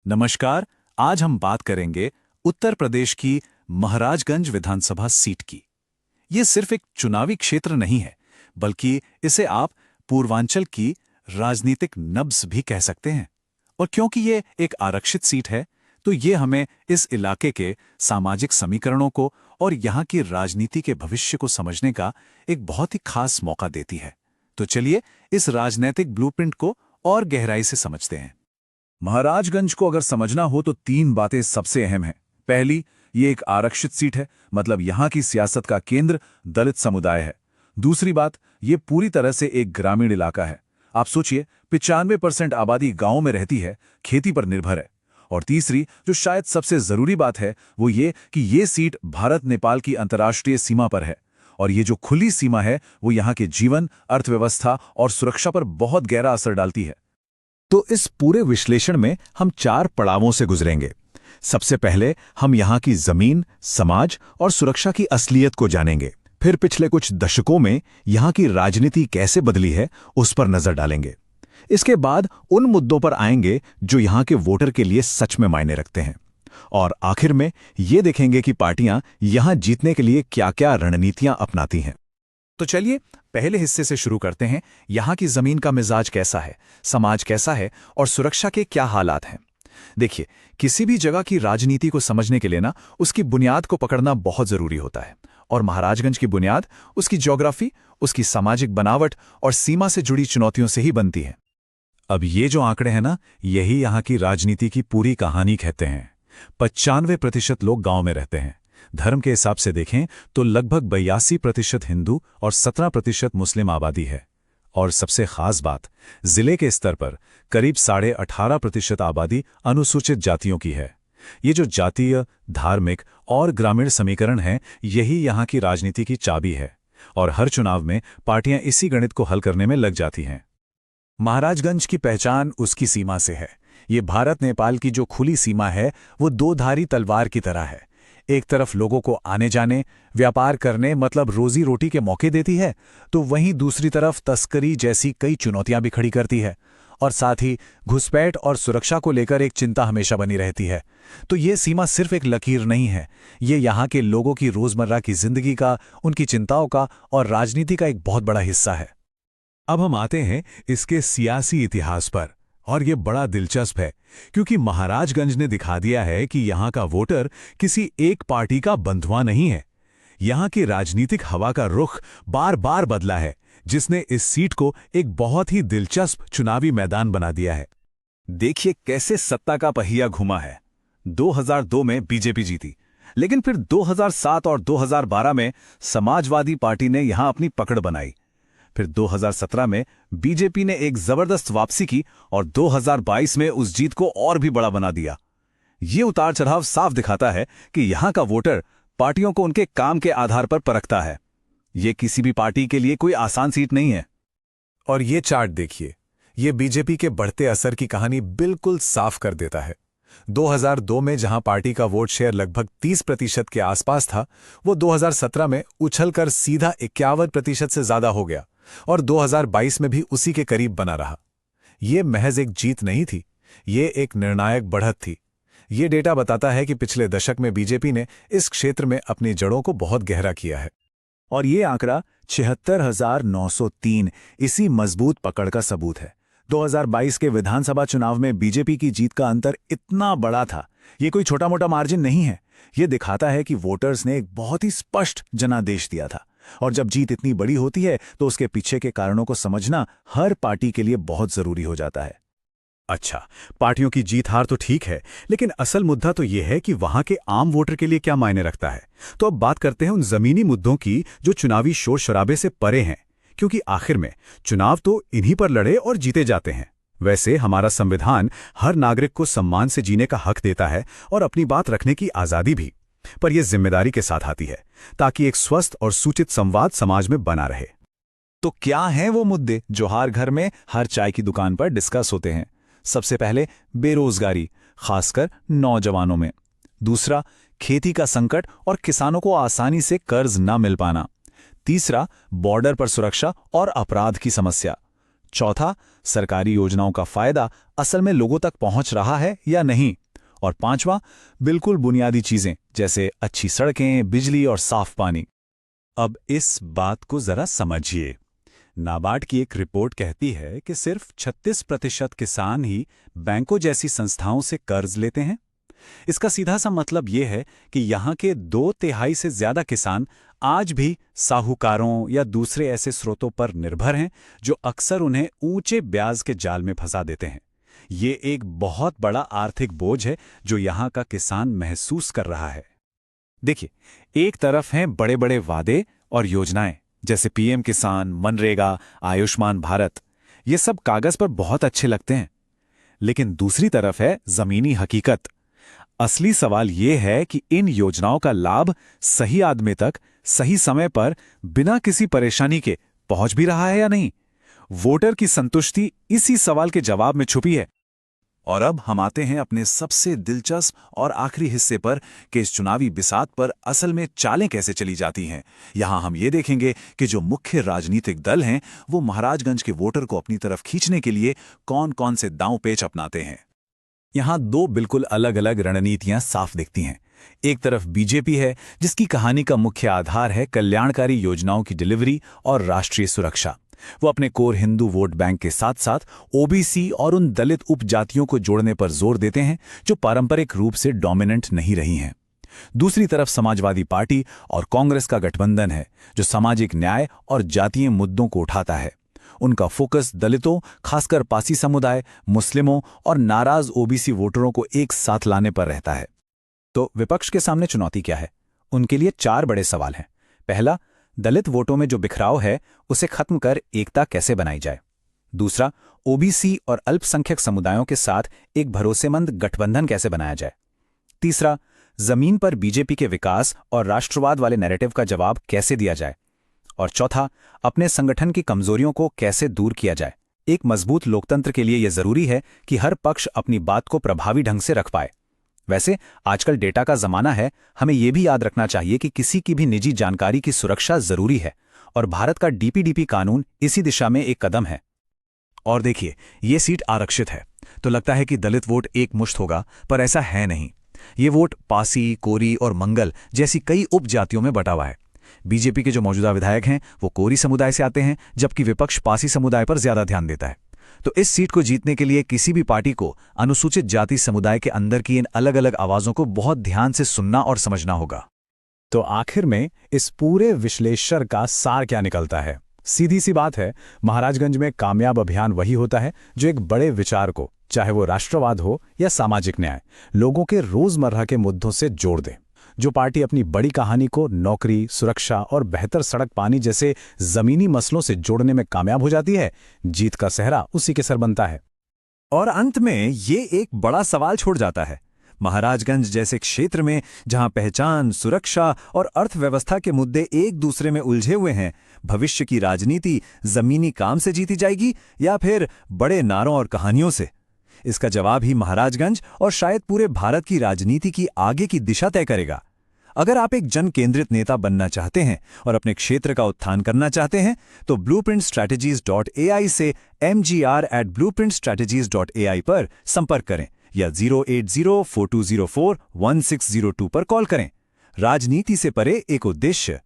नमस्कार। आज हम बात करेंगे उत्तर प्रदेश की महाराजगंज विधानसभा सीट की। ये सिर्फ एक चुनावी क्षेत्र नहीं है, बल्कि इसे आप पूर्वांचल की राजनीतिक नब्ज भी कह सकते हैं। और क्योंकि ये एक आरक्षित सीट है, तो ये हमें इस इलाके के सामाजिक समीकरणों को और यहाँ की राजनीति के भविष्य को समझने का एक बहुत ही खास मौका देती है। तो चलिए इस राजनीतिक ब्लूप्रिंट को और गहराई से समझते हैं। महाराजगंज को अगर समझना हो तो तीन बातें सबसे अहम हैं। पहली, ये एक आरक्षित सीट है, मतलब यहाँ की सियासत का केंद्र दलित समुदाय है। दूसरी बात, ये पूरी तरह से एक ग्रामीण इलाका है। आप सोचिए, 95% आबादी गांव में रहती है, खेती पर निर्भर है। और तीसरी, जो शायद सबसे जरूरी बात है, वो ये कि ये सीट भारत नेपाल की अंतर्राष्ट्रीय सीमा पर है। और ये जो खुली सीमा है, वो यहाँ के जीवन, अर्थव्यवस्था और सुरक्षा पर बहुत गहरा असर डालती है। तो इस पूरे विश्लेषण में हम 4 पड़ावों से गुजरेंगे। सबसे पहले हम यहाँ की जमीन, समाज और सुरक्षा की असलियत को जानेंगे। फिर पिछले कुछ दशकों में यहाँ की राजनीति कैसे बदली है, उस पर नजर डालेंगे। इसके बाद उन मुद्दों पर आएंगे जो यहाँ के वोटर के लिए सच में मायने रखते हैं। और आखिर में ये देखेंगे कि पार्टियां यहाँ जीतने के लिए क्या-क्या रणनीतियां अपनाती हैं। तो चलिए पहले हिस्से से शुरू करते हैं। यहाँ की जमीन का मिजाज कैसा है, समाज कैसा है और सुरक्षा के क्या हालात हैं। देखिए, किसी भी जगह की राजनीति को समझने के लिए उसकी बुनियाद को पकड़ना बहुत जरूरी होता है। और महाराजगंज की बुनियाद उसकी ज्योग्राफी, उसकी सामाजिक बनावट और सीमा से जुड़ी चुनौतियों से ही बनती है। अब ये जो आंकड़े हैं यही यहाँ की राजनीति की पूरी कहानी कहते हैं। 95% लोग गांव में रहते हैं। धर्म के हिसाब से देखें तो लगभग 82% हिंदू और 17% मुस्लिम आबादी है। और सबसे खास बात, जिले के स्तर पर करीब 18.5% आबादी अनुसूचित जातियों की है। ये जो जातीय, धार्मिक और ग्रामीण समीकरण हैं, यही यहाँ की राजनीति की चाबी है। और हर चुनाव में पार्टियां इसी गणित को हल करने में लग जाती हैं। महाराजगंज की पहचान उसकी सीमा से है। ये भारत नेपाल की जो खुली सीमा है, वो दो धारी तलवार की तरह है। एक तरफ लोगों को आने जाने, व्यापार करने मतलब रोजी रोटी के मौके देती है, तो वहीं दूसरी तरफ तस्करी जैसी कई चुनौतियां भी खड़ी करती है। और साथ ही घुसपैठ और सुरक्षा को लेकर एक चिंता हमेशा बनी रहती है। तो ये सीमा सिर्फ एक लकीर नहीं है, ये यहाँ के लोगों की रोजमर्रा की जिंदगी का, उनकी चिंताओं का और राजनीति का एक बहुत बड़ा हिस्सा है। अब हम आते हैं इसके सियासी इतिहास पर। और ये बड़ा दिलचस्प है, क्योंकि महाराजगंज ने दिखा दिया है कि यहाँ का वोटर किसी एक पार्टी का बंधुआ नहीं है। यहाँ की राजनीतिक हवा का रुख बार बार बदला है, जिसने इस सीट को एक बहुत ही दिलचस्प चुनावी मैदान बना दिया है। देखिए कैसे सत्ता का पहिया घुमा है। 2002 में बीजेपी जीती, लेकिन फिर 2007 और 2012 में समाजवादी पार्टी ने यहां अपनी पकड़ बनाई। फिर 2017 में बीजेपी ने एक जबरदस्त वापसी की और 2022 में उस जीत को और भी बड़ा बना दिया। ये उतार चढ़ाव साफ दिखाता है कि यहां का वोटर पार्टियों को उनके काम के आधार पर परखता है। ये किसी भी पार्टी के लिए कोई आसान सीट नहीं है। और ये चार्ट देखिए, ये बीजेपी के बढ़ते असर की कहानी बिल्कुल साफ कर देता है। 2002 में जहां पार्टी का वोट शेयर लगभग 30% के आसपास था, वो 2017 में उछलकर सीधा 51% से ज्यादा हो गया और 2022 में भी उसी के करीब बना रहा। ये महज एक जीत नहीं थी, ये एक निर्णायक बढ़त थी। ये डेटा बताता है कि पिछले दशक में बीजेपी ने इस क्षेत्र में अपनी जड़ों को बहुत गहरा किया है। और ये आंकड़ा 76,903 इसी मजबूत पकड़ का सबूत है। 2022 के विधानसभा चुनाव में बीजेपी की जीत का अंतर इतना बड़ा था। ये कोई छोटा मोटा मार्जिन नहीं है। ये दिखाता है कि वोटर्स ने एक बहुत ही स्पष्ट जनादेश दिया था। और जब जीत इतनी बड़ी होती है, तो उसके पीछे के कारणों को समझना हर पार्टी के लिए बहुत जरूरी हो जाता है। अच्छा, पार्टियों की जीत हार तो ठीक है, लेकिन असल मुद्दा तो यह है कि वहां के आम वोटर के लिए क्या मायने रखता है। तो अब बात करते हैं उन जमीनी मुद्दों की जो चुनावी शोर शराबे से परे हैं, क्योंकि आखिर में चुनाव तो इन्हीं पर लड़े और जीते जाते हैं। वैसे हमारा संविधान हर नागरिक को सम्मान से जीने का हक देता है और अपनी बात रखने की आजादी भी, पर यह जिम्मेदारी के साथ आती है, ताकि एक स्वस्थ और सूचित संवाद समाज में बना रहे। तो क्या हैं वो मुद्दे जो हर घर में, हर चाय की दुकान पर डिस्कस होते हैं? सबसे पहले बेरोजगारी, खासकर नौजवानों में। दूसरा, खेती का संकट और किसानों को आसानी से कर्ज न मिल पाना। तीसरा, बॉर्डर पर सुरक्षा और अपराध की समस्या। चौथा, सरकारी योजनाओं का फायदा असल में लोगों तक पहुंच रहा है या नहीं। और पांचवां, बिल्कुल बुनियादी चीजें जैसे अच्छी सड़कें, बिजली और साफ पानी। अब इस बात को जरा समझिए। नाबार्ड की एक रिपोर्ट कहती है कि सिर्फ 36% किसान ही बैंकों जैसी संस्थाओं से कर्ज लेते हैं। इसका सीधा सा मतलब यह है कि यहाँ के 2/3 से ज्यादा किसान आज भी साहूकारों या दूसरे ऐसे स्रोतों पर निर्भर हैं जो अक्सर उन्हें ऊंचे ब्याज के जाल में फंसा देते हैं। ये एक बहुत बड़ा आर्थिक बोझ है जो यहाँ का किसान महसूस कर रहा है। देखिए, एक तरफ हैं बड़े बड़े वादे और योजनाएं जैसे पीएम किसान, मनरेगा, आयुष्मान भारत। ये सब कागज पर बहुत अच्छे लगते हैं, लेकिन दूसरी तरफ है जमीनी हकीकत। असली सवाल ये है कि इन योजनाओं का लाभ सही आदमी तक सही समय पर बिना किसी परेशानी के पहुंच भी रहा है या नहीं। वोटर की संतुष्टि इसी सवाल के जवाब में छुपी है। और अब हम आते हैं अपने सबसे दिलचस्प और आखिरी हिस्से पर कि इस चुनावी बिसात पर असल में चालें कैसे चली जाती हैं। यहां हम ये देखेंगे कि जो मुख्य राजनीतिक दल हैं वो महाराजगंज के वोटर को अपनी तरफ खींचने के लिए कौन कौन से दांव पेच अपनाते हैं। यहां दो बिल्कुल अलग अलग रणनीतियां साफ दिखती हैं। एक तरफ बीजेपी है जिसकी कहानी का मुख्य आधार है कल्याणकारी योजनाओं की डिलीवरी और राष्ट्रीय सुरक्षा। वो अपने कोर हिंदू वोट बैंक के साथ साथ ओबीसी और उन दलित उपजातियों को जोड़ने पर जोर देते हैं जो पारंपरिक रूप से डोमिनेंट नहीं रही हैं। दूसरी तरफ समाजवादी पार्टी और कांग्रेस का गठबंधन है जो सामाजिक न्याय और जातीय मुद्दों को उठाता है। उनका फोकस दलितों, खासकर पासी समुदाय, मुस्लिमों और नाराज ओबीसी वोटरों को एक साथ लाने पर रहता है। तो विपक्ष के सामने चुनौती क्या है? उनके लिए 4 बड़े सवाल हैं। पहला, दलित वोटों में जो बिखराव है उसे खत्म कर एकता कैसे बनाई जाए। दूसरा, ओबीसी और अल्पसंख्यक समुदायों के साथ एक भरोसेमंद गठबंधन कैसे बनाया जाए। तीसरा, जमीन पर बीजेपी के विकास और राष्ट्रवाद वाले नैरेटिव का जवाब कैसे दिया जाए। और चौथा, अपने संगठन की कमजोरियों को कैसे दूर किया जाए। एक मजबूत लोकतंत्र के लिए यह जरूरी है कि हर पक्ष अपनी बात को प्रभावी ढंग से रख पाए। वैसे आजकल डेटा का जमाना है, हमें यह भी याद रखना चाहिए कि किसी की भी निजी जानकारी की सुरक्षा जरूरी है और भारत का डीपीडीपी कानून इसी दिशा में एक कदम है। और देखिए, ये सीट आरक्षित है तो लगता है कि दलित वोट एक मुश्त होगा, पर ऐसा है नहीं। ये वोट पासी, कोरी और मंगल जैसी कई उपजातियों में बटा हुआ है। बीजेपी के जो मौजूदा विधायक हैं वो कोरी समुदाय से आते हैं, जबकि विपक्ष पासी समुदाय पर ज्यादा ध्यान देता है। तो इस सीट को जीतने के लिए किसी भी पार्टी को अनुसूचित जाति समुदाय के अंदर की इन अलग अलग आवाजों को बहुत ध्यान से सुनना और समझना होगा। तो आखिर में इस पूरे विश्लेषण का सार क्या निकलता है? सीधी सी बात है, महाराजगंज में कामयाब अभियान वही होता है जो एक बड़े विचार को, चाहे वो राष्ट्रवाद हो या सामाजिक न्याय, लोगों के रोजमर्रा के मुद्दों से जोड़ दे। जो पार्टी अपनी बड़ी कहानी को नौकरी, सुरक्षा और बेहतर सड़क पानी जैसे जमीनी मसलों से जोड़ने में कामयाब हो जाती है, जीत का सेहरा उसी के सर बनता है। और अंत में ये एक बड़ा सवाल छोड़ जाता है। महाराजगंज जैसे क्षेत्र में जहां पहचान, सुरक्षा और अर्थव्यवस्था के मुद्दे एक दूसरे में उलझे हुए हैं, भविष्य की राजनीति जमीनी काम से जीती जाएगी या फिर बड़े नारों और कहानियों से? इसका जवाब ही महाराजगंज और शायद पूरे भारत की राजनीति की आगे की दिशा तय करेगा। अगर आप एक जन केंद्रित नेता बनना चाहते हैं और अपने क्षेत्र का उत्थान करना चाहते हैं तो blueprintstrategies.ai से mgr@blueprintstrategies.ai पर संपर्क करें या 08042041602 पर कॉल करें। राजनीति से परे एक उद्देश्य,